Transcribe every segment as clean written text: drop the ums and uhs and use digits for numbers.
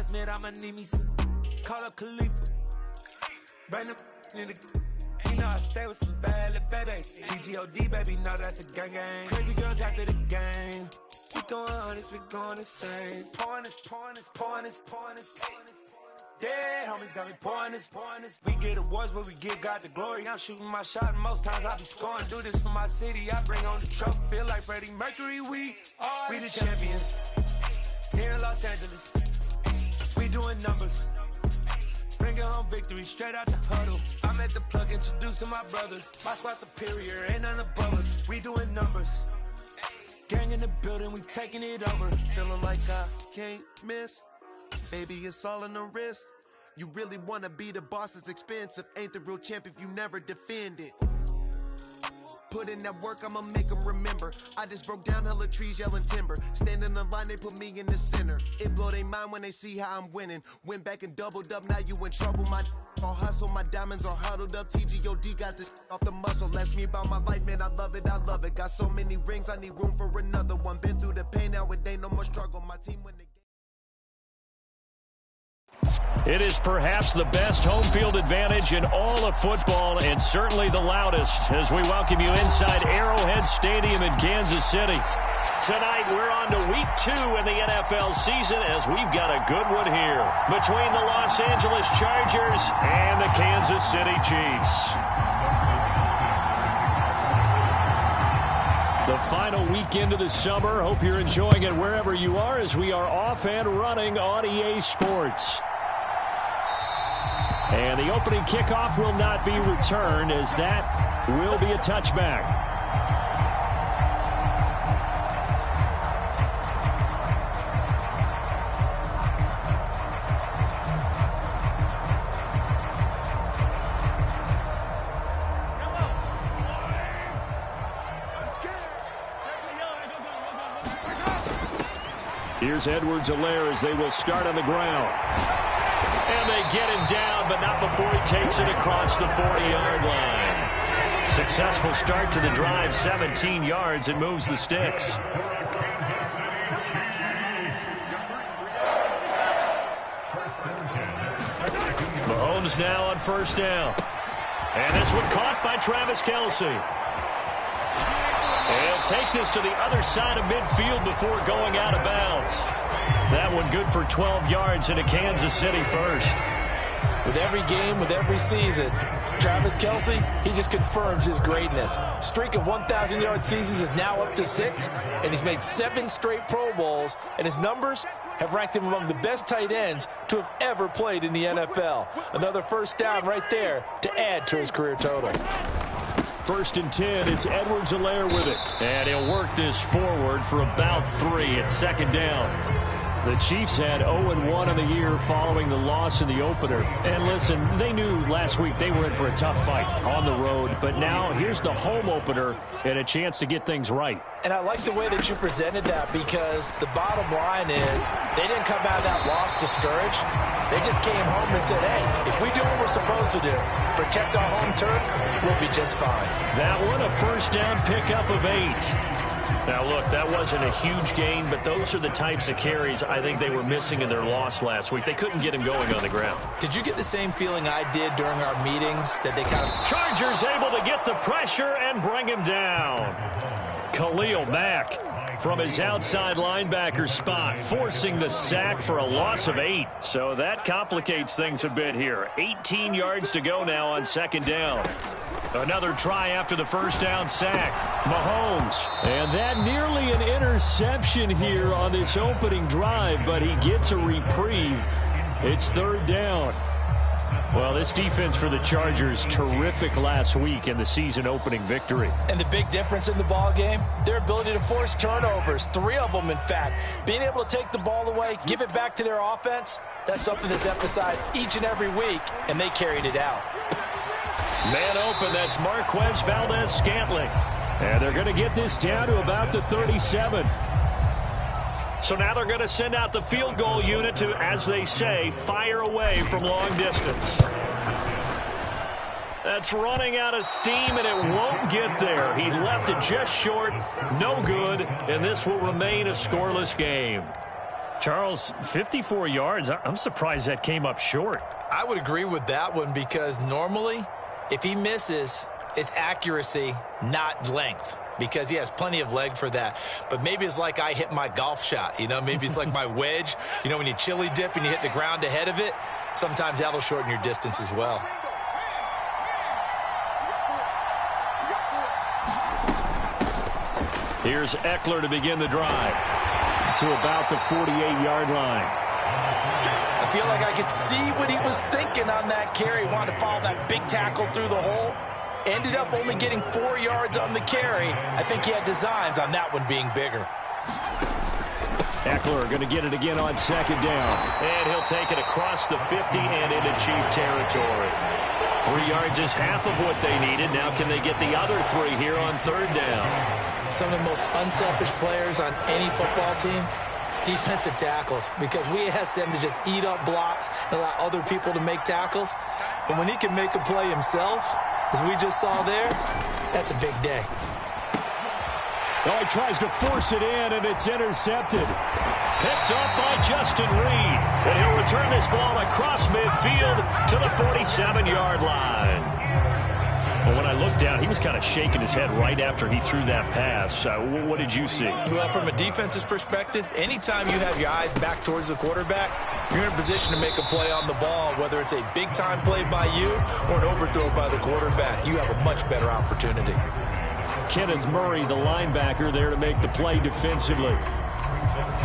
last minute, I'ma need me some. Call up Khalifa. Bring the in the. You know I stay with some bad little baby. TGOD, baby, know that's a gang gang. Crazy girls after the game. We going honest, we going insane. Pouring this. Yeah, homies got me pouring this. We get awards, but we give God the glory. I'm shooting my shot, and most times I be scoring. Do this for my city, I bring on the trophy. Feel like Freddie Mercury, we the champions. Here in Los Angeles, we doing numbers. Bringing home victory, straight out the huddle. I'm at the plug, introduced to my brother. My squad superior, ain't none above us. We doing numbers. Gang in the building, we taking it over. Feeling like I can't miss. Baby, it's all in the wrist. You really wanna be the boss, it's expensive. Ain't the real champ if you never defend it. Put in that work, I'ma make them remember. I just broke down hella trees, yelling timber. Standing in the line, they put me in the center. It blow their mind when they see how I'm winning. Went back and doubled up, now you in trouble. My all hustle, my diamonds are huddled up. TGOD got this off the muscle. Ask me about my life, man, I love it. Got so many rings, I need room for another one. Been through the pain, now it ain't no more struggle. My team win the game. It is perhaps the best home field advantage in all of football, and certainly the loudest, as we welcome you inside Arrowhead Stadium in Kansas City. Tonight, we're on to week 2 in the NFL season, as we've got a good one here between the Los Angeles Chargers and the Kansas City Chiefs. The final weekend of the summer. Hope you're enjoying it wherever you are, as we are off and running on EA Sports. And the opening kickoff will not be returned, as that will be a touchback. Here's Edwards-Helaire as they will start on the ground. And they get him down, but not before he takes it across the 40-yard line. Successful start to the drive, 17 yards, and moves the sticks. Mahomes now on first down. And this one caught by Travis Kelce. And he'll take this to the other side of midfield before going out of bounds. That one good for 12 yards into Kansas City first. With every game, with every season, Travis Kelce, he just confirms his greatness. Streak of 1,000-yard seasons is now up to 6, and he's made 7 straight Pro Bowls, and his numbers have ranked him among the best tight ends to have ever played in the NFL. Another first down right there to add to his career total. First and 10, it's Edwards-Helaire with it. And he'll work this forward for about 3 at second down. The Chiefs had 0-1 in the year following the loss in the opener. And listen, they knew last week they were in for a tough fight on the road. But now here's the home opener and a chance to get things right. And I like the way that you presented that, because the bottom line is they didn't come out of that loss discouraged. They just came home and said, hey, if we do what we're supposed to do, protect our home turf, we'll be just fine. That one a first down pickup of 8. Now, look, that wasn't a huge gain, but those are the types of carries I think they were missing in their loss last week. They couldn't get him going on the ground. Did you get the same feeling I did during our meetings that they kind of... Chargers able to get the pressure and bring him down. Khalil Mack from his outside linebacker spot, forcing the sack for a loss of 8. So that complicates things a bit here. 18 yards to go now on second down. Another try after the first down sack. Mahomes. And that nearly an interception here on this opening drive, but he gets a reprieve. It's third down. Well, this defense for the Chargers, terrific last week in the season-opening victory. And the big difference in the ball game, their ability to force turnovers, 3 of them, in fact. Being able to take the ball away, give it back to their offense, that's something that's emphasized each and every week, and they carried it out. Man open, that's Marquez Valdez-Scantling. And they're going to get this down to about the 37. So now they're going to send out the field goal unit to, as they say, fire away from long distance. That's running out of steam, and it won't get there. He left it just short, no good, and this will remain a scoreless game. Charles, 54 yards. I'm surprised that came up short. I would agree with that one because normally if he misses, it's accuracy, not length, because he has plenty of leg for that. But maybe it's like I hit my golf shot, you know, maybe it's like my wedge. You know, when you chili dip and you hit the ground ahead of it, sometimes that'll shorten your distance as well. Here's Eckler to begin the drive to about the 48-yard line. I feel like I could see what he was thinking on that carry. Wanted to follow that big tackle through the hole. Ended up only getting 4 yards on the carry. I think he had designs on that one being bigger. Eckler going to get it again on second down. And he'll take it across the 50 and into Chief territory. 3 yards is half of what they needed. Now can they get the other 3 here on third down? Some of the most unselfish players on any football team, defensive tackles, because we ask them to just eat up blocks and allow other people to make tackles. And when he can make a play himself, as we just saw there, that's a big day. Oh, he tries to force it in, and it's intercepted. Picked up by Justin Reed. And he'll return this ball across midfield to the 47-yard line. Well, when I looked down, he was kind of shaking his head right after he threw that pass. What did you see? Well, from a defense's perspective, anytime you have your eyes back towards the quarterback, you're in a position to make a play on the ball, whether it's a big-time play by you or an overthrow by the quarterback. You have a much better opportunity. Kenneth Murray, the linebacker, there to make the play defensively.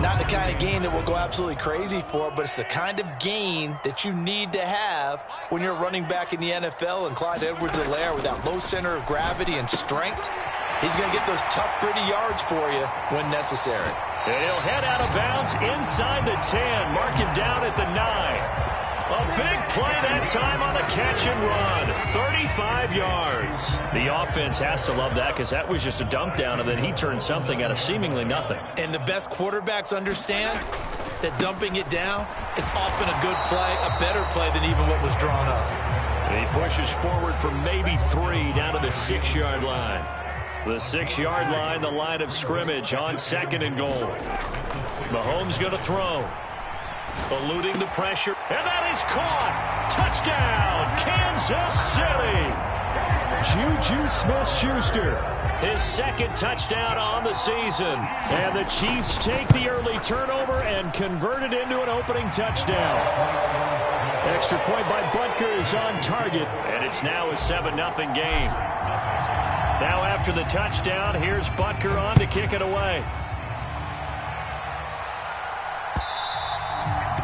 Not the kind of gain that we'll go absolutely crazy for, but it's the kind of gain that you need to have when you're running back in the NFL. And Clyde Edwards-Helaire, with that low center of gravity and strength, he's going to get those tough, gritty yards for you when necessary. And he'll head out of bounds inside the 10. Mark him down at the 9. A big play that time on the catch and run. 35 yards. The offense has to love that because that was just a dump down, and then he turned something out of seemingly nothing. And the best quarterbacks understand that dumping it down is often a good play, a better play than even what was drawn up. And he pushes forward for maybe 3 down to the 6-yard line. The 6-yard line, the line of scrimmage on 2nd and goal. Mahomes going to throw. Eluding the pressure, and that is caught. Touchdown, Kansas City. Juju Smith-Schuster, his 2nd touchdown on the season. And the Chiefs take the early turnover and convert it into an opening touchdown. Extra point by Butker is on target, and it's now a 7-0 game. Now after the touchdown, here's Butker on to kick it away.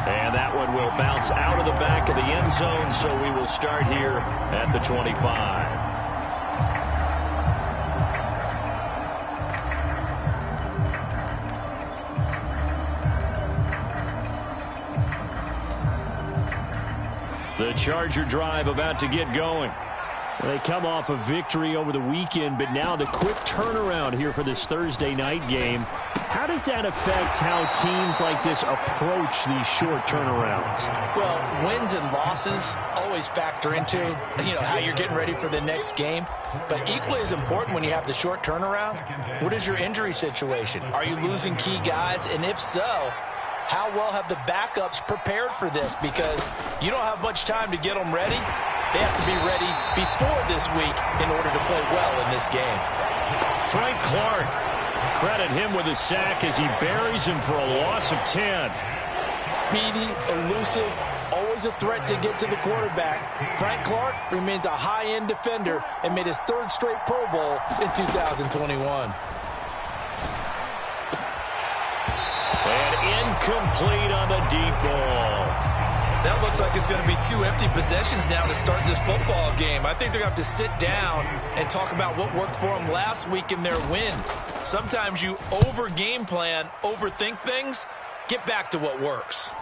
And that one will bounce out of the back of the end zone, so we will start here at the 25. The Charger drive about to get going. They come off a victory over the weekend, but now the quick turnaround here for this Thursday night game. How does that affect how teams like this approach these short turnarounds? Well, wins and losses always factor into, how you're getting ready for the next game. But equally as important when you have the short turnaround, what is your injury situation? Are you losing key guys? And if so, how well have the backups prepared for this? Because you don't have much time to get them ready. They have to be ready before this week in order to play well in this game. Frank Clark, credit him with a sack as he buries him for a loss of 10. Speedy, elusive, always a threat to get to the quarterback. Frank Clark remains a high-end defender and made his 3rd straight Pro Bowl in 2021. And incomplete on the deep ball. That looks like it's going to be 2 empty possessions now to start this football game. I think they're going to have to sit down and talk about what worked for them last week in their win. Sometimes you over-game plan, overthink things, get back to what works.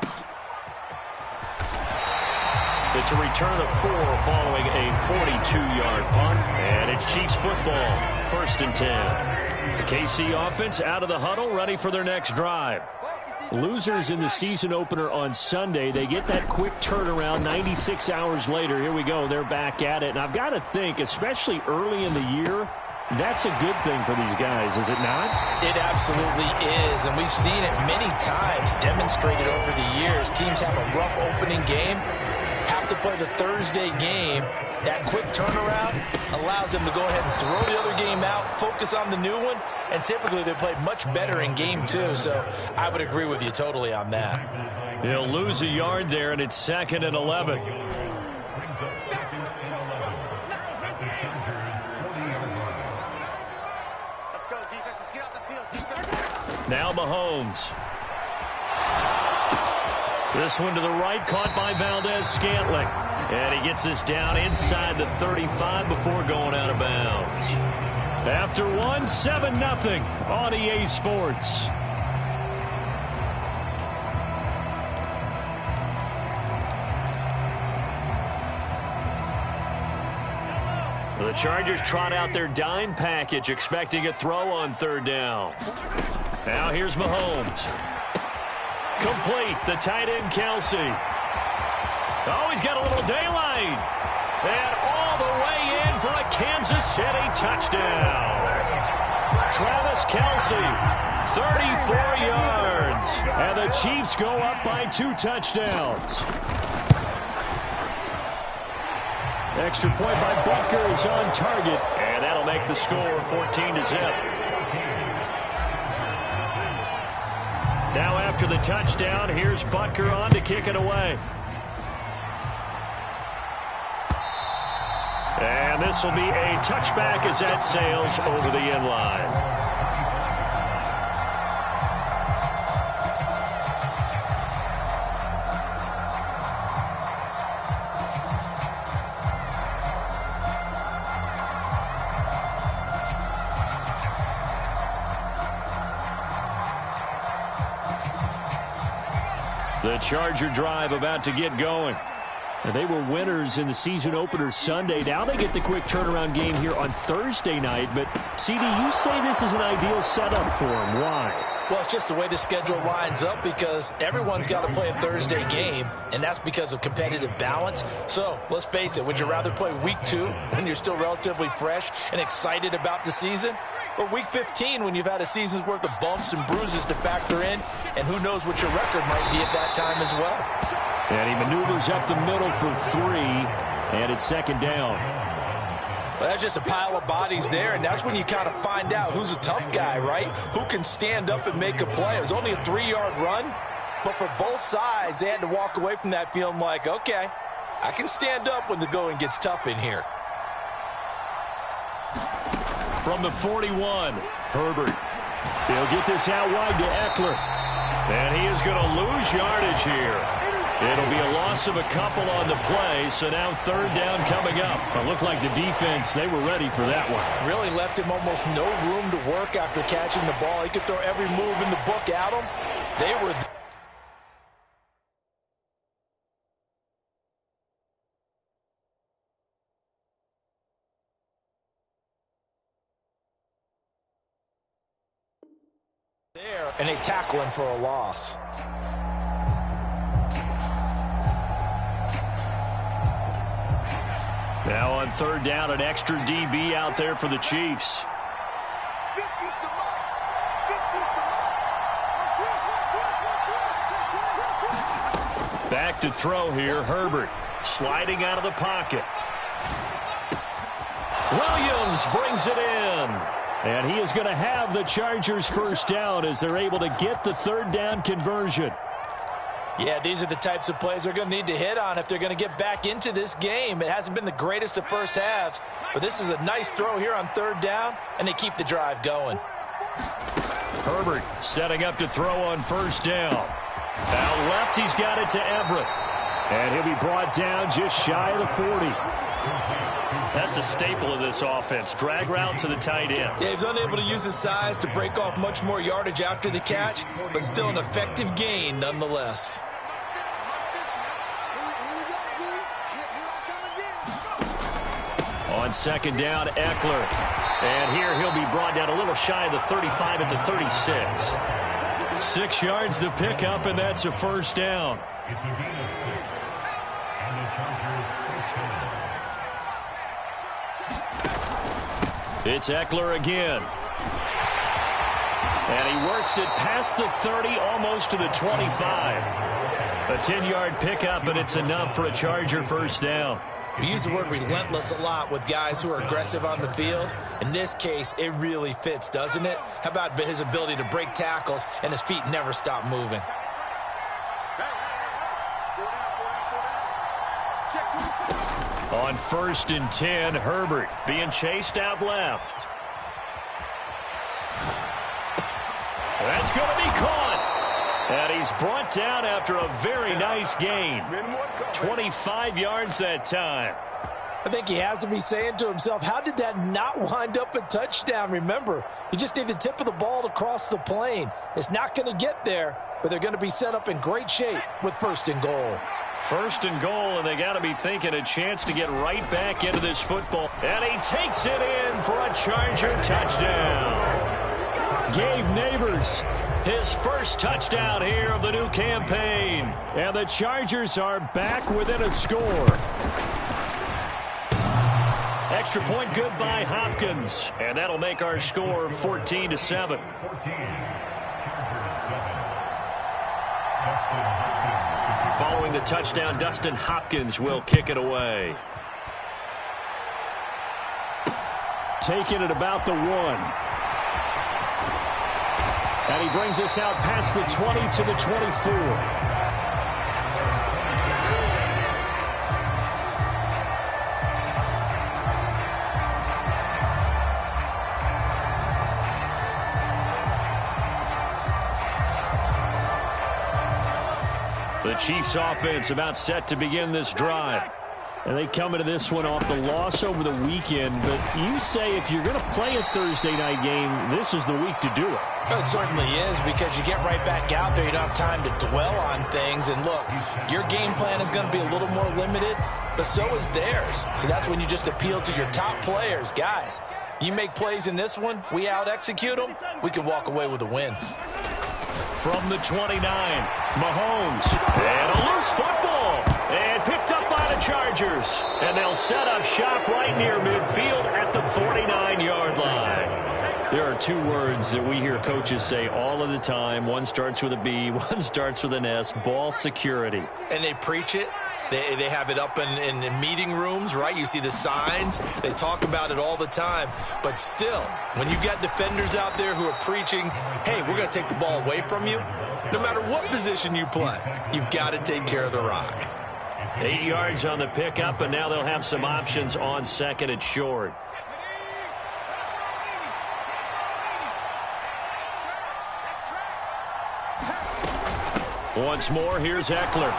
It's a return of 4 following a 42-yard punt, and it's Chiefs football, 1st and 10. The KC offense out of the huddle, ready for their next drive. Losers in the season opener on Sunday. They get that quick turnaround 96 hours later. Here we go. They're back at it. And I've got to think, especially early in the year, That's a good thing for these guys, is it not? It absolutely is, and we've seen it many times demonstrated over the years. Teams have a rough opening game, have to play the Thursday game. That quick turnaround allows them to go ahead and throw the other game out, focus on the new one, and typically they play much better in game 2, so I would agree with you totally on that. He'll lose a yard there, and it's 2nd and 11. Let's go, defense. Let's get off the field. Defense. Now Mahomes. This one to the right, caught by Valdez-Scantling. And he gets this down inside the 35 before going out of bounds. After 7-0 on EA Sports. The Chargers trot out their dime package, expecting a throw on 3rd down. Now here's Mahomes. Complete, the tight end, Kelsey. Oh, he's got a little daylight. And all the way in for a Kansas City touchdown. Travis Kelsey, 34 yards. And the Chiefs go up by 2 touchdowns. Extra point by Butker is on target, and that'll make the score 14-0. Now after the touchdown, here's Butker on to kick it away. And this will be a touchback as that sails over the end line. The Charger drive about to get going. And they were winners in the season opener Sunday. Now they get the quick turnaround game here on Thursday night. But, CD, you say this is an ideal setup for them. Why? Well, it's just the way the schedule lines up because everyone's got to play a Thursday game, and that's because of competitive balance. So, let's face it, would you rather play week 2 when you're still relatively fresh and excited about the season? Or week 15 when you've had a season's worth of bumps and bruises to factor in, and who knows what your record might be at that time as well. And he maneuvers up the middle for 3, and it's 2nd down. Well, that's just a pile of bodies there, and that's when you kind of find out who's a tough guy, right? Who can stand up and make a play. It was only a 3-yard run, but for both sides, they had to walk away from that feeling like, okay, I can stand up when the going gets tough in here. From the 41, Herbert. He'll get this out wide to Eckler. And he is going to lose yardage here. It'll be a loss of a couple on the play, so now 3rd down coming up. It looked like the defense, they were ready for that one. Really left him almost no room to work after catching the ball. He could throw every move in the book at him. They were there, and they tackle him for a loss. Now on 3rd down, an extra DB out there for the Chiefs. Back to throw here, Herbert. Sliding out of the pocket. Williams brings it in. And he is going to have the Chargers 1st down as they're able to get the 3rd down conversion. Yeah, these are the types of plays they're going to need to hit on if they're going to get back into this game. It hasn't been the greatest of first halves, but this is a nice throw here on 3rd down, and they keep the drive going. Herbert setting up to throw on 1st down. Out left, he's got it to Everett. And he'll be brought down just shy of the 40. That's a staple of this offense. Drag route to the tight end. Yeah, he's unable to use his size to break off much more yardage after the catch, but still an effective gain nonetheless. On 2nd down, Eckler. And here he'll be brought down a little shy of the 35 at the 36. 6 yards to pick up, and that's a 1st down. It's Eckler again. And he works it past the 30, almost to the 25. A 10-yard pickup, and it's enough for a Charger first down. We use the word relentless a lot with guys who are aggressive on the field. In this case, it really fits, doesn't it? How about his ability to break tackles and his feet never stop moving? On 1st and 10, Herbert being chased out left. That's going to be caught. And he's brought down after a very nice gain. 25 yards that time. I think he has to be saying to himself, how did that not wind up a touchdown? Remember, you just need the tip of the ball to cross the plane. It's not going to get there, but they're going to be set up in great shape with 1st and goal. 1st and goal, and they got to be thinking a chance to get right back into this football. And he takes it in for a Charger touchdown. Gabe Neighbors, his first touchdown here of the new campaign. And the Chargers are back within a score. Extra point good by Hopkins. And that'll make our score 14-7. Following the touchdown, Dustin Hopkins will kick it away. Taking it about the 1. And he brings us out past the 20 to the 24. The Chiefs offense about set to begin this drive. And they come into this one off the loss over the weekend. But you say if you're going to play a Thursday night game, this is the week to do it. Well, it certainly is, because you get right back out there. You don't have time to dwell on things. And look, your game plan is going to be a little more limited, but so is theirs. So that's when you just appeal to your top players. Guys, you make plays in this one, we out-execute them, we can walk away with a win. From the 29, Mahomes, and a loose football, and picked up by the Chargers. And they'll set up shop right near midfield at the 49-yard line. There are two words that we hear coaches say all of the time. One starts with a B, one starts with an S, ball security. And they preach it. They have it up in meeting rooms, right? You see the signs. They talk about it all the time. But still, when you got defenders out there who are preaching, hey, we're going to take the ball away from you, no matter what position you play, you've got to take care of the rock. 8 yards on the pickup, and now they'll have some options on second and short. Once more, here's Eckler.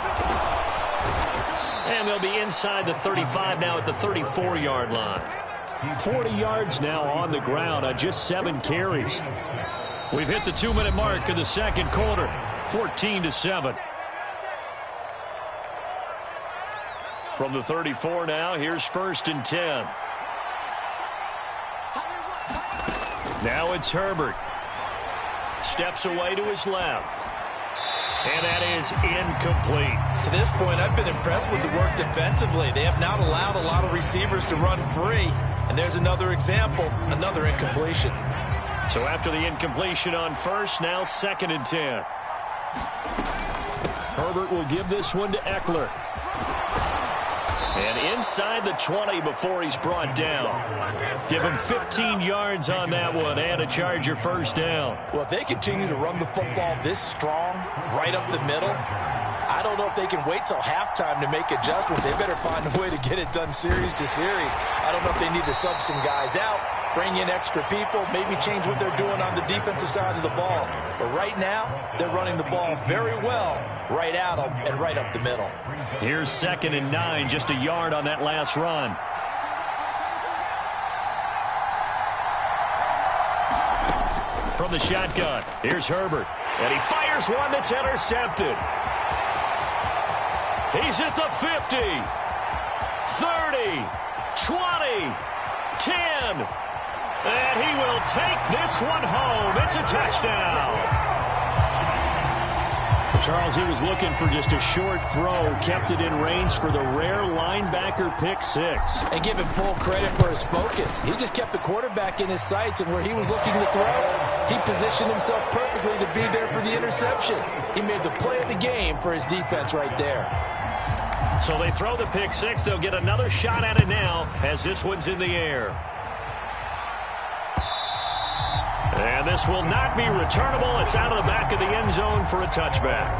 And they'll be inside the 35 now at the 34-yard line. 40 yards now on the ground on just 7 carries. We've hit the 2-minute mark of the second quarter. 14-7. From the 34 now, here's 1st and 10. Now it's Herbert. Steps away to his left. And that is incomplete. To this point, I've been impressed with the work defensively. They have not allowed a lot of receivers to run free. And there's another example, another incompletion. So after the incompletion on first, now 2nd and 10. Herbert will give this one to Eckler. And inside the 20 before he's brought down. Give him 15 yards on that one and a Charger first down. Well, if they continue to run the football this strong, right up the middle, I don't know if they can wait till halftime to make adjustments. They better find a way to get it done series to series. I don't know if they need to sub some guys out, bring in extra people, maybe change what they're doing on the defensive side of the ball. But right now, they're running the ball very well right at them and right up the middle. Here's 2nd and 9, just a yard on that last run. From the shotgun, here's Herbert. And he fires one that's intercepted. He's at the 50, 30, 20, 10. And he will take this one home. It's a touchdown. The Charles, he was looking for just a short throw, kept it in range for the rare linebacker pick six. And give him full credit for his focus. He just kept the quarterback in his sights, and where he was looking to throw, he positioned himself perfectly to be there for the interception. He made the play of the game for his defense right there. So they throw the pick six. They'll get another shot at it now as this one's in the air. And this will not be returnable. It's out of the back of the end zone for a touchback.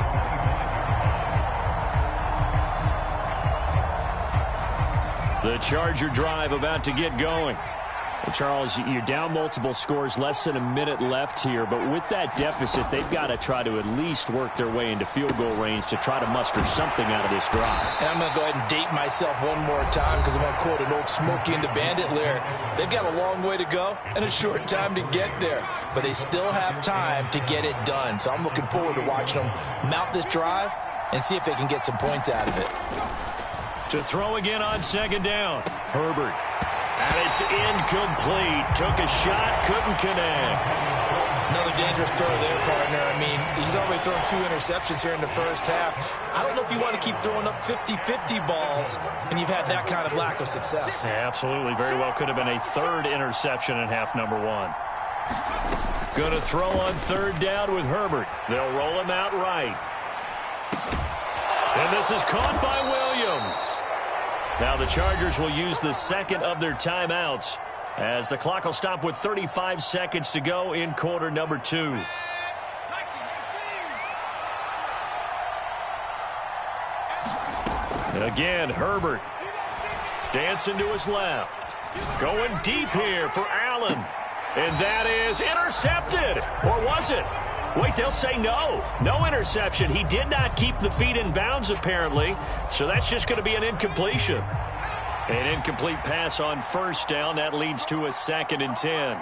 The Charger drive about to get going. Well, Charles, you're down multiple scores, less than a minute left here. But with that deficit, they've got to try to at least work their way into field goal range to try to muster something out of this drive. And I'm going to go ahead and date myself one more time because I'm going to quote an old Smokey and the Bandit lyric. They've got a long way to go and a short time to get there. But they still have time to get it done. So I'm looking forward to watching them mount this drive and see if they can get some points out of it. To throw again on second down. Herbert. And it's incomplete. Took a shot, couldn't connect. Another dangerous throw there, partner. I mean, he's already thrown 2 interceptions here in the first half. I don't know if you want to keep throwing up 50-50 balls when you've had that kind of lack of success. Yeah, absolutely. Very well could have been a third interception in half number 1. Going to throw on third down with Herbert. They'll roll him out right. And this is caught by Williams. Now the Chargers will use the second of their timeouts as the clock will stop with 35 seconds to go in quarter number 2. And again, Herbert dancing to his left. Going deep here for Allen. And that is intercepted. Or was it? Wait, they'll say no. No interception. He did not keep the feet in bounds, apparently. So that's just going to be an incompletion. An incomplete pass on first down. That leads to a 2nd and 10.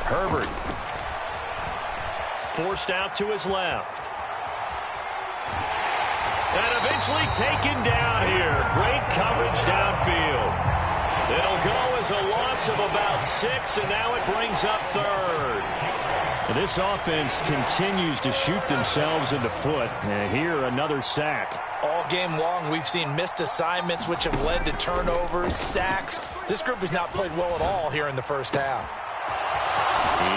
Herbert. Forced out to his left. And eventually taken down here. Great coverage downfield. It'll go as a loss of about 6, and now it brings up third. This offense continues to shoot themselves in the foot. And here, another sack. All game long, we've seen missed assignments, which have led to turnovers, sacks. This group has not played well at all here in the first half.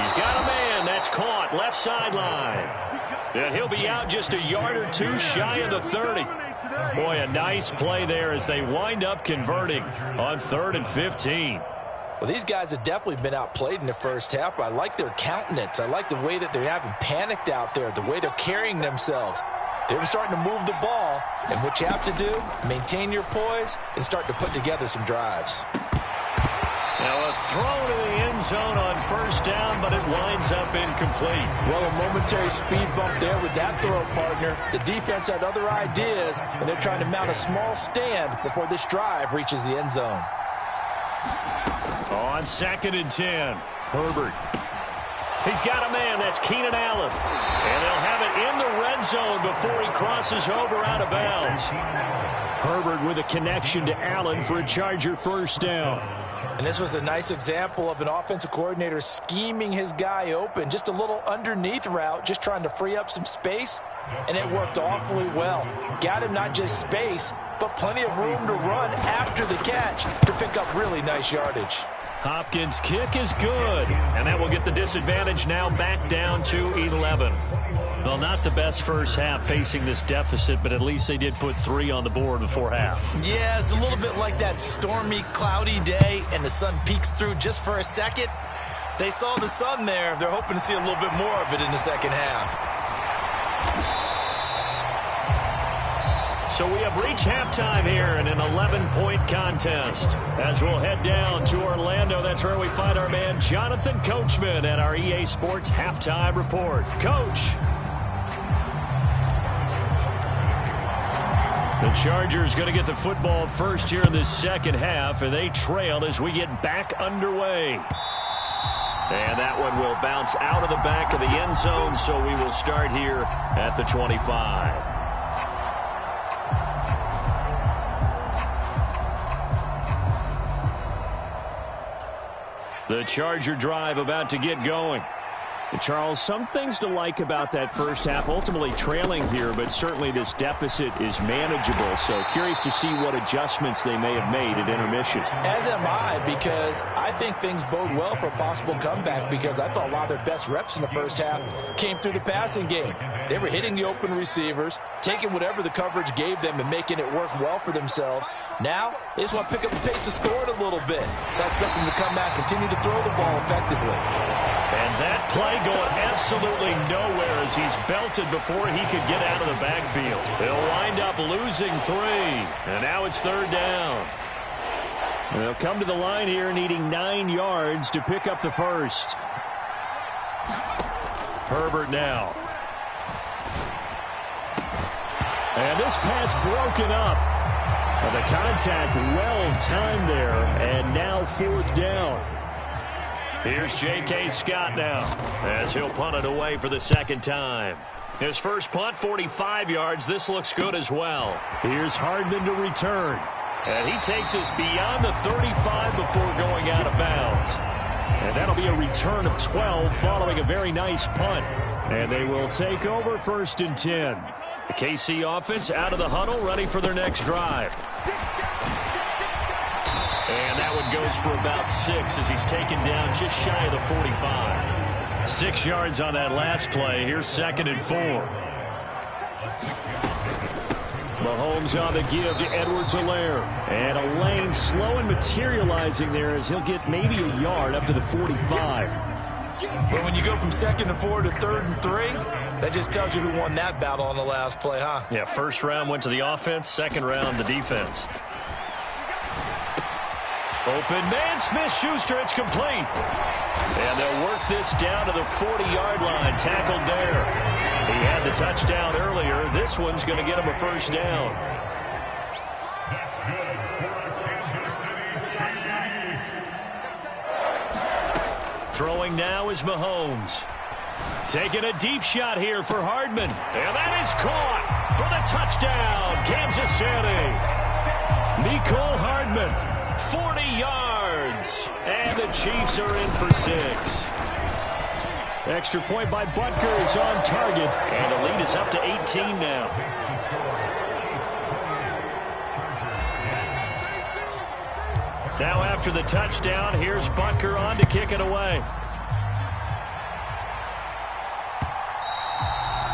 He's got a man that's caught left sideline. And he'll be out just a yard or 2 shy of the 30. Boy, a nice play there as they wind up converting on 3rd and 15. Well, these guys have definitely been outplayed in the first half. I like their countenance. I like the way that they haven't panicked out there, the way they're carrying themselves. They're starting to move the ball, and what you have to do, maintain your poise and start to put together some drives. Now a throw to the end zone on first down, but it winds up incomplete. Well, a momentary speed bump there with that throw, partner. The defense had other ideas, and they're trying to mount a small stand before this drive reaches the end zone. On 2nd and 10, Herbert. He's got a man, that's Keenan Allen. And they'll have it in the red zone before he crosses over out of bounds. Herbert with a connection to Allen for a Charger first down. And this was a nice example of an offensive coordinator scheming his guy open. Just a little underneath route, just trying to free up some space. And it worked awfully well. Got him not just space, but plenty of room to run after the catch to pick up really nice yardage. Hopkins' kick is good. And that will get the disadvantage now back down to 11. Well, not the best first half facing this deficit, but at least they did put 3 on the board before half. Yeah, it's a little bit like that stormy, cloudy day, and the sun peeks through just for a second. They saw the sun there. They're hoping to see a little bit more of it in the second half. So we have reached halftime here in an 11-point contest. As we'll head down to Orlando, that's where we find our man Jonathan Coachman at our EA Sports Halftime Report. Coach. The Chargers going to get the football first here in this second half, and they trail as we get back underway. And that one will bounce out of the back of the end zone, so we will start here at the 25. The Charger drive about to get going. Charles, some things to like about that first half. Ultimately trailing here, but certainly this deficit is manageable. So curious to see what adjustments they may have made at intermission. As am I, because I think things bode well for a possible comeback, because I thought a lot of their best reps in the first half came through the passing game. They were hitting the open receivers, taking whatever the coverage gave them and making it work well for themselves. Now, they just want to pick up the pace of scoring a little bit. So I expect them to come back, continue to throw the ball effectively. And that play going absolutely nowhere as he's belted before he could get out of the backfield. They'll wind up losing 3. And now it's 3rd down. They'll come to the line here needing 9 yards to pick up the first. Herbert now. And this pass broken up. The contact well timed there, and now 4th down. Here's J.K. Scott now as he'll punt it away for the 2nd time. His first punt, 45 yards. This looks good as well. Here's Hardman to return. And he takes us beyond the 35 before going out of bounds. And that'll be a return of 12 following a very nice punt. And they will take over 1st and 10. The KC offense out of the huddle, ready for their next drive. And that one goes for about 6 as he's taken down just shy of the 45. 6 yards on that last play. Here's 2nd and 4. Mahomes on the give to Edwards-Helaire. And a lane slow and materializing there as he'll get maybe a yard up to the 45. But when you go from 2nd and 4 to 3rd and 3, that just tells you who won that battle on the last play, huh? Yeah, first round went to the offense, second round the defense. Open man, Smith-Schuster, it's complete. And they'll work this down to the 40-yard line, tackled there. He had the touchdown earlier. This one's going to get him a first down. Throwing now is Mahomes. Taking a deep shot here for Hardman. And that is caught for the touchdown, Kansas City. Mecole Hardman, 40 yards. And the Chiefs are in for 6. Extra point by Butker is on target. And the lead is up to 18 now. Now after the touchdown, here's Butker on to kick it away.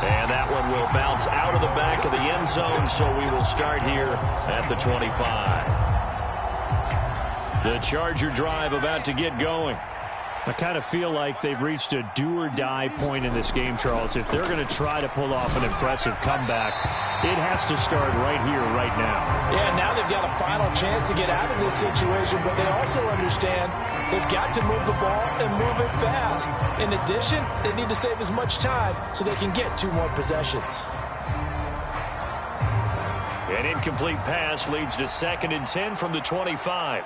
And that one will bounce out of the back of the end zone, so we will start here at the 25. The Charger drive about to get going. I kind of feel like they've reached a do-or-die point in this game, Charles. If they're going to try to pull off an impressive comeback, it has to start right here, right now. Yeah, now they've got a final chance to get out of this situation, but they also understand they've got to move the ball and move it fast. In addition, they need to save as much time so they can get 2 more possessions. An incomplete pass leads to 2nd and 10 from the 25.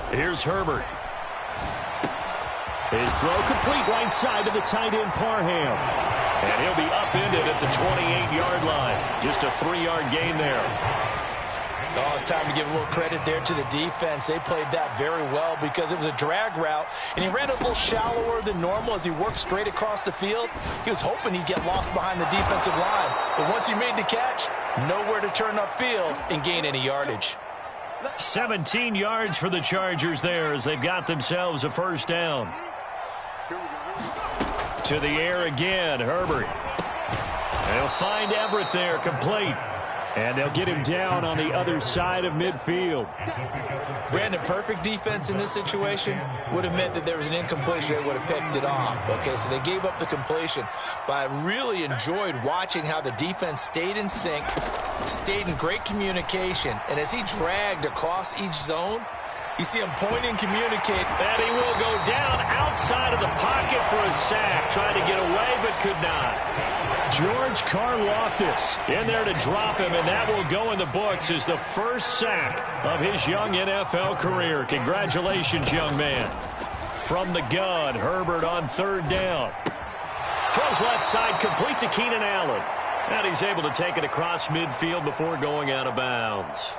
Here's Herbert. His throw complete right side to the tight end Parham. And he'll be upended at the 28-yard line. Just a 3-yard gain there. Oh, it's time to give a little credit there to the defense. They played that very well because it was a drag route, and he ran a little shallower than normal as he worked straight across the field. He was hoping he'd get lost behind the defensive line. But once he made the catch, nowhere to turn upfield and gain any yardage. 17 yards for the Chargers there as they've got themselves a first down. To the air again, Herbert. They'll find Everett there, complete. And they'll get him down on the other side of midfield. Brandon, perfect defense in this situation would have meant that there was an incompletion. They would have picked it off. Okay, so they gave up the completion. But I really enjoyed watching how the defense stayed in sync, stayed in great communication. And as he dragged across each zone, you see him point and communicate. And he will go down outside of the pocket for a sack. Tried to get away, but could not. George Karlaftis in there to drop him, and that will go in the books as the first sack of his young NFL career. Congratulations, young man. From the gun, Herbert on 3rd down. Throws left side, complete to Keenan Allen. And he's able to take it across midfield before going out of bounds.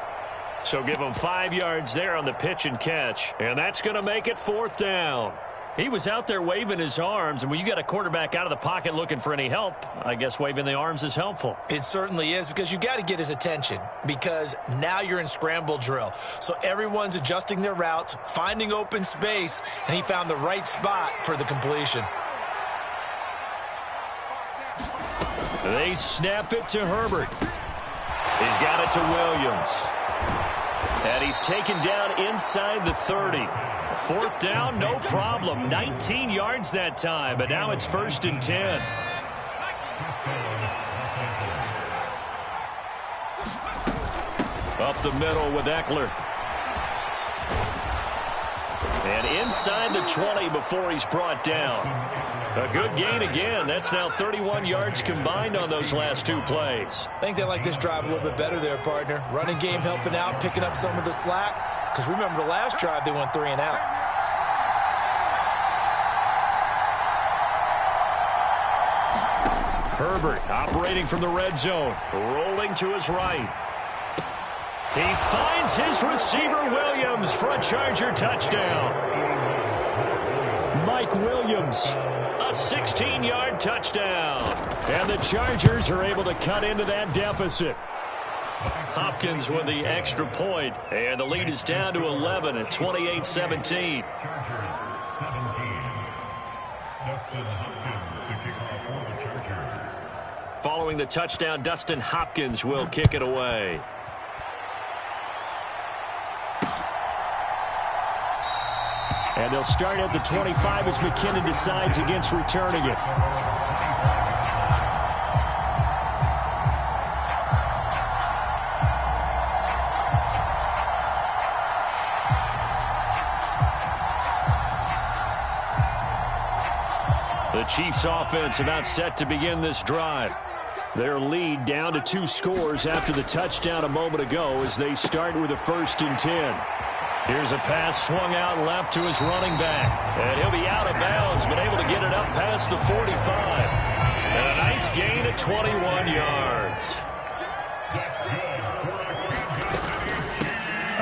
So give him 5 yards there on the pitch and catch. And that's going to make it 4th down. He was out there waving his arms, and when you got a quarterback out of the pocket looking for any help, I guess waving the arms is helpful. It certainly is, because you got to get his attention, because now you're in scramble drill. So everyone's adjusting their routes, finding open space, and he found the right spot for the completion. They snap it to Herbert. He's got it to Williams. And he's taken down inside the 30. 4th down, no problem. 19 yards that time, but now it's 1st and 10. Up the middle with Eckler. And inside the 20 before he's brought down. A good gain again. That's now 31 yards combined on those last 2 plays. I think they like this drive a little bit better there, partner. Running game helping out, picking up some of the slack. Because remember, the last drive they went 3 and out. Herbert operating from the red zone. Rolling to his right. He finds his receiver Williams for a Charger touchdown. Mike Williams, a 16-yard touchdown. And the Chargers are able to cut into that deficit. Hopkins with the extra point, and the lead is down to 11 at 28-17. Following the touchdown, Dustin Hopkins will kick it away. And they'll start at the 25 as McKinnon decides against returning it. The Chiefs offense about set to begin this drive. Their lead down to 2 scores after the touchdown a moment ago as they start with a 1st and 10. Here's a pass swung out left to his running back. And he'll be out of bounds, but able to get it up past the 45. And a nice gain at 21 yards.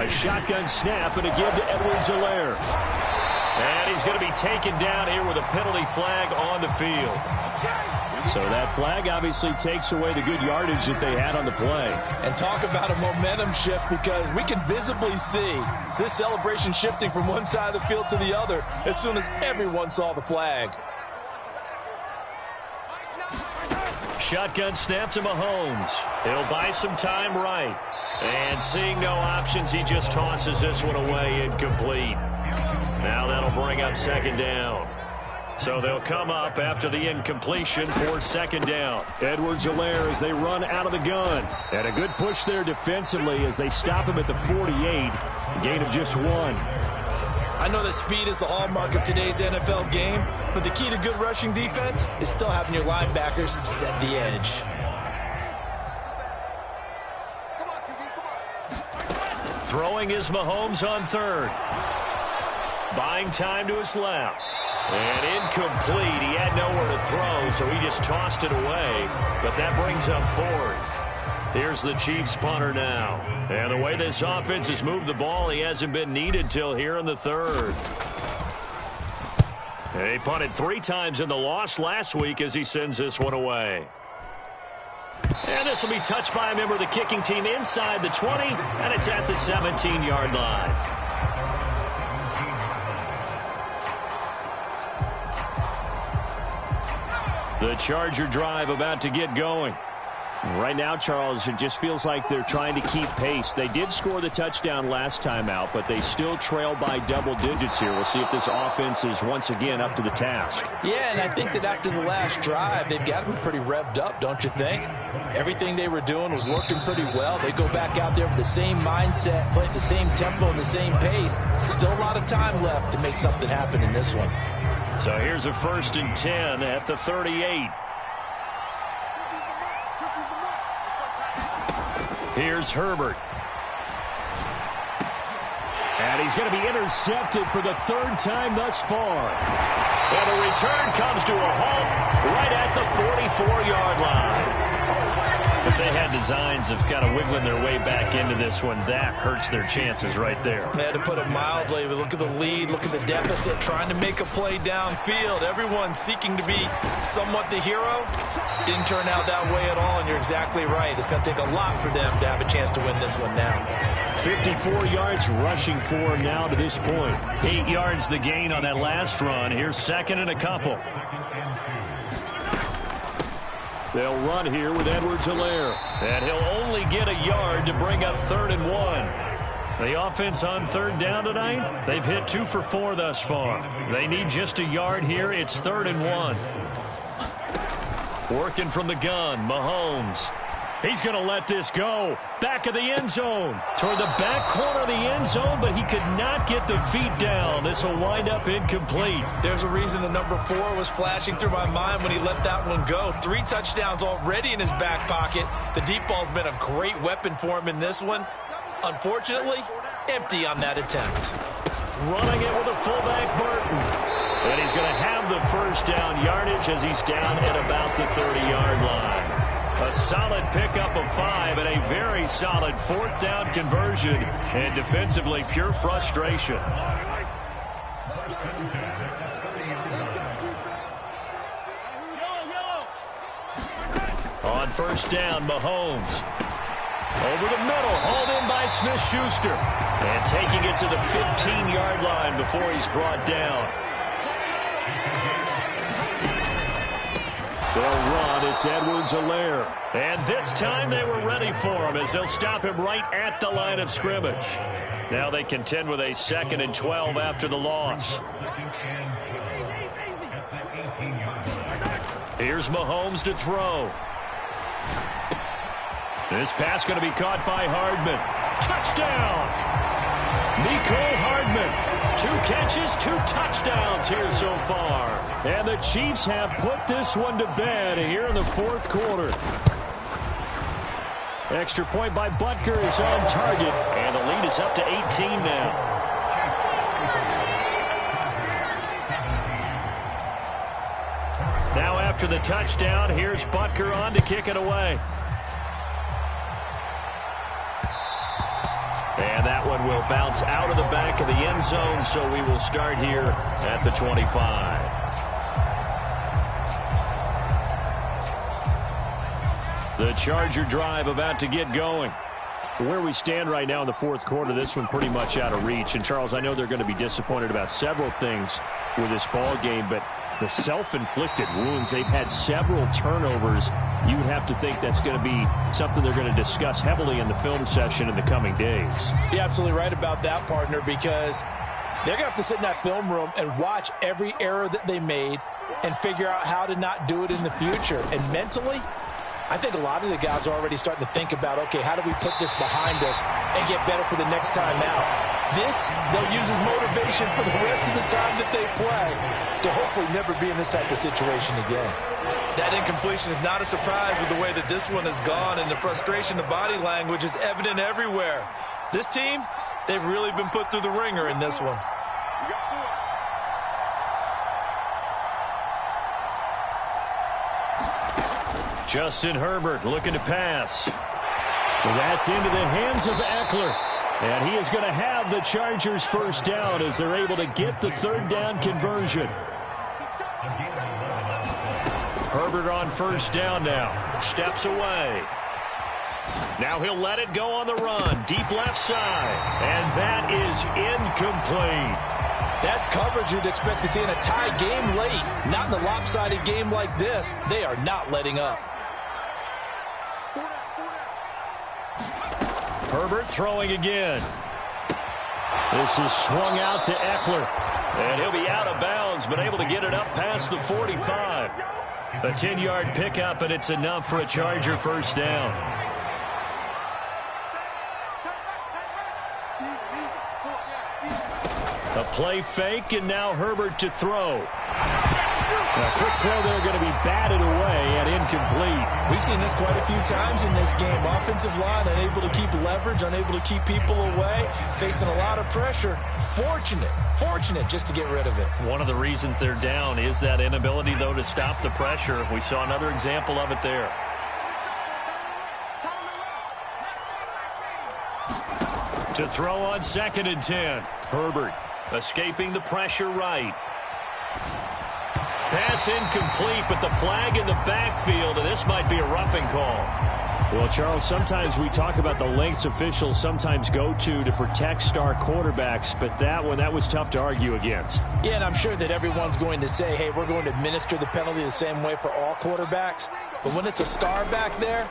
A shotgun snap and a give to Edwards-Helaire. And he's going to be taken down here with a penalty flag on the field. So that flag obviously takes away the good yardage that they had on the play. And talk about a momentum shift, because we can visibly see this celebration shifting from one side of the field to the other as soon as everyone saw the flag. Shotgun snap to Mahomes. He'll buy some time right. And seeing no options, he just tosses this one away, incomplete. Now that'll bring up 2nd down. So they'll come up after the incompletion for 2nd down. Edwards-Helaire as they run out of the gun. And a good push there defensively as they stop him at the 48. A gain of just 1. I know that speed is the hallmark of today's NFL game, but the key to good rushing defense is still having your linebackers set the edge. Throwing is Mahomes on 3rd. Buying time to his left. And incomplete. He had nowhere to throw, so he just tossed it away. But that brings up 4th. Here's the Chiefs punter now. And the way this offense has moved the ball, he hasn't been needed till here in the 3rd. He punted 3 times in the loss last week as he sends this one away. And this will be touched by a member of the kicking team inside the 20, and it's at the 17-yard line. The Charger drive about to get going. Right now, Charles, it just feels like they're trying to keep pace. They did score the touchdown last time out, but they still trail by double digits here. We'll see if this offense is once again up to the task. Yeah, and I think that after the last drive, they've got to be pretty revved up, don't you think? Everything they were doing was working pretty well. They go back out there with the same mindset, playing the same tempo and the same pace. Still a lot of time left to make something happen in this one. So here's a 1st and 10 at the 38. Here's Herbert. And he's going to be intercepted for the 3rd time thus far. And the return comes to a halt right at the 44-yard line. If they had designs of kind of wiggling their way back into this one, that hurts their chances right there. They had to put it mildly. Look at the lead, look at the deficit, trying to make a play downfield. Everyone seeking to be somewhat the hero. Didn't turn out that way at all, and you're exactly right. It's going to take a lot for them to have a chance to win this one now. 54 yards rushing for him now to this point. 8 yards the gain on that last run. Here's second and a couple. They'll run here with Edwards-Helaire. And he'll only get a yard to bring up 3rd and 1. The offense on 3rd down tonight, they've hit 2 for 4 thus far. They need just a yard here. It's 3rd and 1. Working from the gun, Mahomes. He's going to let this go. Back of the end zone. Toward the back corner of the end zone, but he could not get the feet down. This will wind up incomplete. There's a reason the number 4 was flashing through my mind when he let that one go. 3 touchdowns already in his back pocket. The deep ball's been a great weapon for him in this one. Unfortunately, empty on that attempt. Running it with a fullback, Burton. And he's going to have the first down yardage as he's down at about the 30-yard line. A solid pickup of 5 and a very solid 4th down conversion. And defensively, pure frustration. On first down, Mahomes. Over the middle, hauled in by Smith-Schuster. And taking it to the 15-yard line before he's brought down. They'll run. It's Edwards-Helaire. And this time they were ready for him as they'll stop him right at the line of scrimmage. Now they contend with a 2nd and 12 after the loss. Here's Mahomes to throw. This pass going to be caught by Hardman. Touchdown! Mecole Hardman. 2 catches, 2 touchdowns here so far. And the Chiefs have put this one to bed here in the 4th quarter. Extra point by Butker is on target. And the lead is up to 18 now. Now after the touchdown, here's Butker on to kick it away. And that one will bounce out of the back of the end zone, so we will start here at the 25. The Charger drive about to get going. Where we stand right now in the 4th quarter, this one pretty much out of reach. And, Charles, I know they're going to be disappointed about several things with this ball game, but the self-inflicted wounds, they've had several turnovers. You would have to think that's going to be something they're going to discuss heavily in the film session in the coming days. You're absolutely right about that, partner, because they're going to have to sit in that film room and watch every error that they made and figure out how to not do it in the future. And mentally, I think a lot of the guys are already starting to think about, okay, how do we put this behind us and get better for the next time out? This, they'll use as motivation for the rest of the time that they play to hopefully never be in this type of situation again. That incompletion is not a surprise with the way that this one has gone, and the frustration, the body language is evident everywhere. This team, they've really been put through the ringer in this one. Justin Herbert looking to pass. That's into the hands of Eckler. And he is going to have the Chargers first down as they're able to get the 3rd down conversion. Herbert on first down now. Steps away. Now he'll let it go on the run. Deep left side. And that is incomplete. That's coverage you'd expect to see in a tie game late. Not in a lopsided game like this. They are not letting up. Herbert throwing again. This is swung out to Eckler. And he'll be out of bounds, but able to get it up past the 45. A 10-yard pickup, and it's enough for a Charger first down. A play fake, and now Herbert to throw. A quick throw there going to be batted away and incomplete. We've seen this quite a few times in this game. Offensive line unable to keep leverage, unable to keep people away, facing a lot of pressure. Fortunate just to get rid of it. One of the reasons they're down is that inability, though, to stop the pressure. We saw another example of it there. To throw on 2nd and 10. Herbert escaping the pressure right. Pass incomplete, but the flag in the backfield, and this might be a roughing call. Well, Charles, sometimes we talk about the lengths officials sometimes go to protect star quarterbacks, but that one, that was tough to argue against. Yeah, and I'm sure that everyone's going to say, hey, we're going to administer the penalty the same way for all quarterbacks. But when it's a star back there,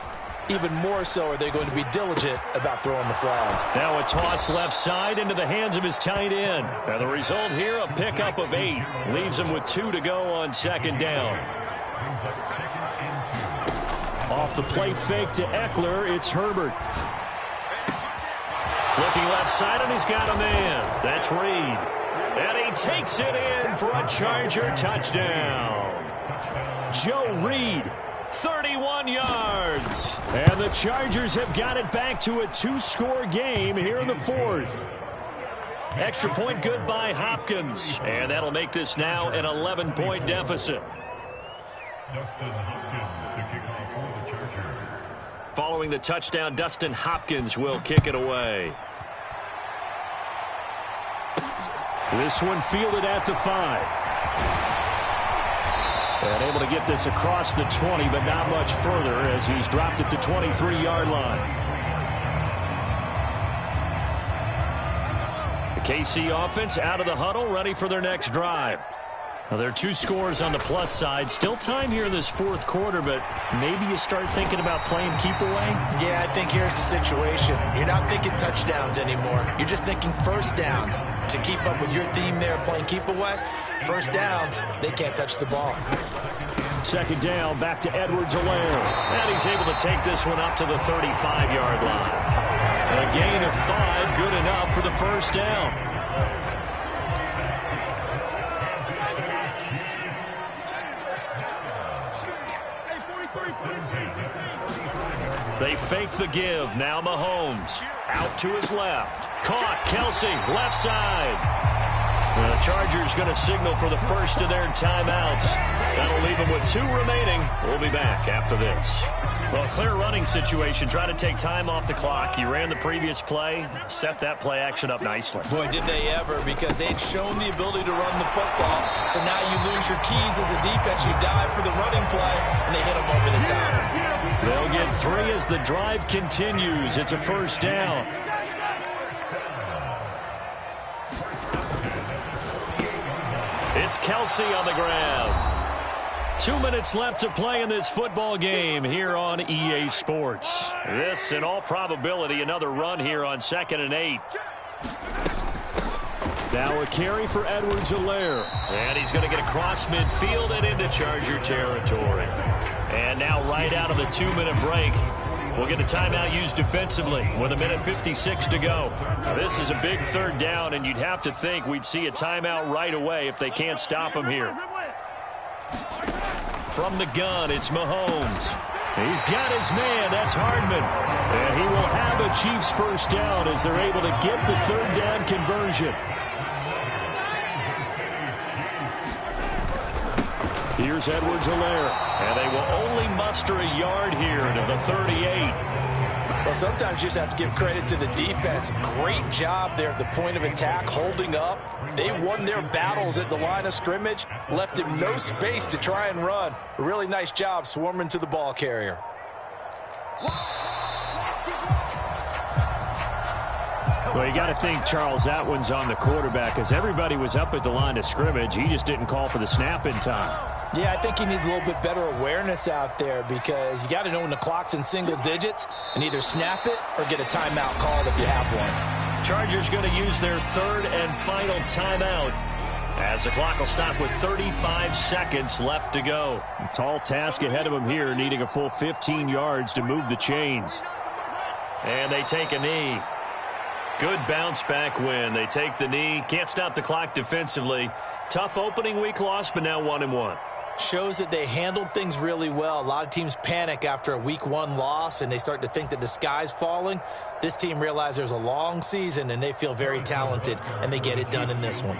even more so are they going to be diligent about throwing the flag. Now a toss left side into the hands of his tight end. Now the result here, a pickup of 8. Leaves him with 2 to go on 2nd down. Off the play fake to Eckler, it's Herbert. Looking left side, and he's got a man. That's Reed. And he takes it in for a Charger touchdown. Joe Reed, 31 yards. And the Chargers have got it back to a 2-score game here in the 4th. Extra point good by Hopkins. And that'll make this now an 11-point deficit. Following the touchdown, Dustin Hopkins will kick it away. This one fielded at the 5. And able to get this across the 20, but not much further as he's dropped at the 23-yard line. The KC offense out of the huddle, ready for their next drive. Now, there are 2 scores on the plus side. Still time here in this 4th quarter, but maybe you start thinking about playing keep away? Yeah, I think here's the situation. You're not thinking touchdowns anymore. You're just thinking first downs. To keep up with your theme there of playing keep away, first downs, they can't touch the ball. 2nd down, back to Edwards-Helaire. And he's able to take this one up to the 35-yard line. A gain of 5, good enough for the first down. They fake the give. Now Mahomes out to his left. Caught. Kelsey, left side. The Chargers going to signal for the first of their timeouts. That'll leave them with 2 remaining. We'll be back after this. Well, clear running situation. Try to take time off the clock. You ran the previous play. Set that play action up nicely. Boy, did they ever, because they'd shown the ability to run the football. So now you lose your keys as a defense. You dive for the running play, and they hit them over the top. They'll get 3 as the drive continues. It's a first down. It's Kelsey on the grab. 2 minutes left to play in this football game here on EA Sports. This, in all probability, another run here on 2nd and 8. Now a carry for Edwards-Helaire. And he's going to get across midfield and into Charger territory. And now right out of the 2-minute break, we'll get a timeout used defensively with 1:56 to go. Now, this is a big 3rd down, and you'd have to think we'd see a timeout right away if they can't stop him here. From the gun, it's Mahomes. He's got his man. That's Hardman. And he will have a Chiefs first down as they're able to get the 3rd down conversion. Here's Edwards-Helaire. And they will only muster a yard here to the 38. Well, sometimes you just have to give credit to the defense. Great job there at the point of attack, holding up. They won their battles at the line of scrimmage, left him no space to try and run. A really nice job swarming to the ball carrier. Well, you got to think, Charles, that one's on the quarterback as everybody was up at the line of scrimmage. He just didn't call for the snap in time. Yeah, I think he needs a little bit better awareness out there because you got to know when the clock's in single digits and either snap it or get a timeout called if you have one. Chargers going to use their 3rd and final timeout as the clock will stop with 35 seconds left to go. A tall task ahead of him here, needing a full 15 yards to move the chains. And they take a knee. Good bounce back win. They take the knee. Can't stop the clock defensively. Tough opening week loss, but now 1-1. Shows that they handled things really well. A lot of teams panic after a week 1 loss, and they start to think that the sky's falling. This team realized there's a long season, and they feel very talented, and they get it done in this one.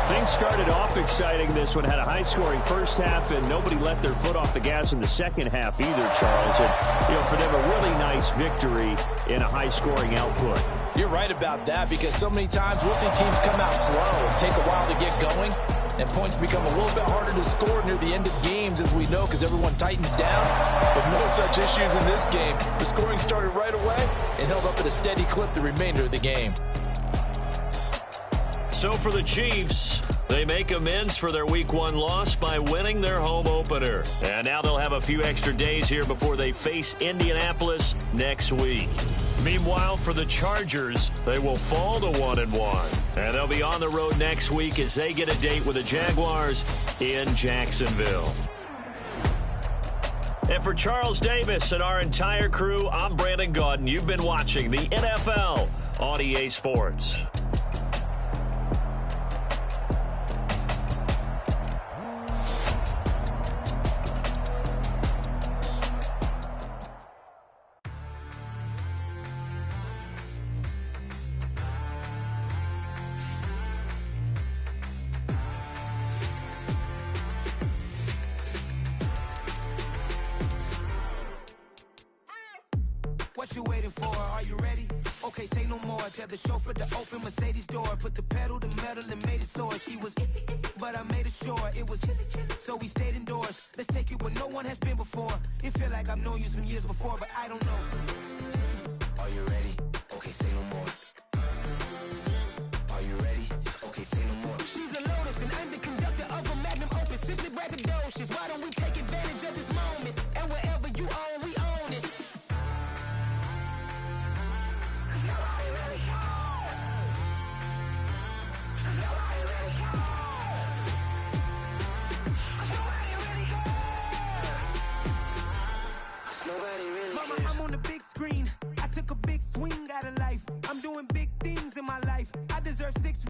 Things started off exciting. This one had a high-scoring first half, and nobody let their foot off the gas in the second half either, Charles. And, for them, a really nice victory in a high-scoring output. You're right about that, because so many times we'll see teams come out slow and take a while to get going, and points become a little bit harder to score near the end of games, as we know, because everyone tightens down. But no such issues in this game. The scoring started right away and held up at a steady clip the remainder of the game. So for the Chiefs, they make amends for their Week 1 loss by winning their home opener. And now they'll have a few extra days here before they face Indianapolis next week. Meanwhile, for the Chargers, they will fall to 1-1. And they'll be on the road next week as they get a date with the Jaguars in Jacksonville. And for Charles Davis and our entire crew, I'm Brandon Gaudin. You've been watching the NFL on EA Sports. What you waiting for? Are you ready? Okay, say no more. Tell the chauffeur to open Mercedes door. Put the pedal to metal and made it soar. She was, but I made it sure it was. So we stayed indoors. Let's take it where no one has been before. It feel like I've known you some years before, but I don't know.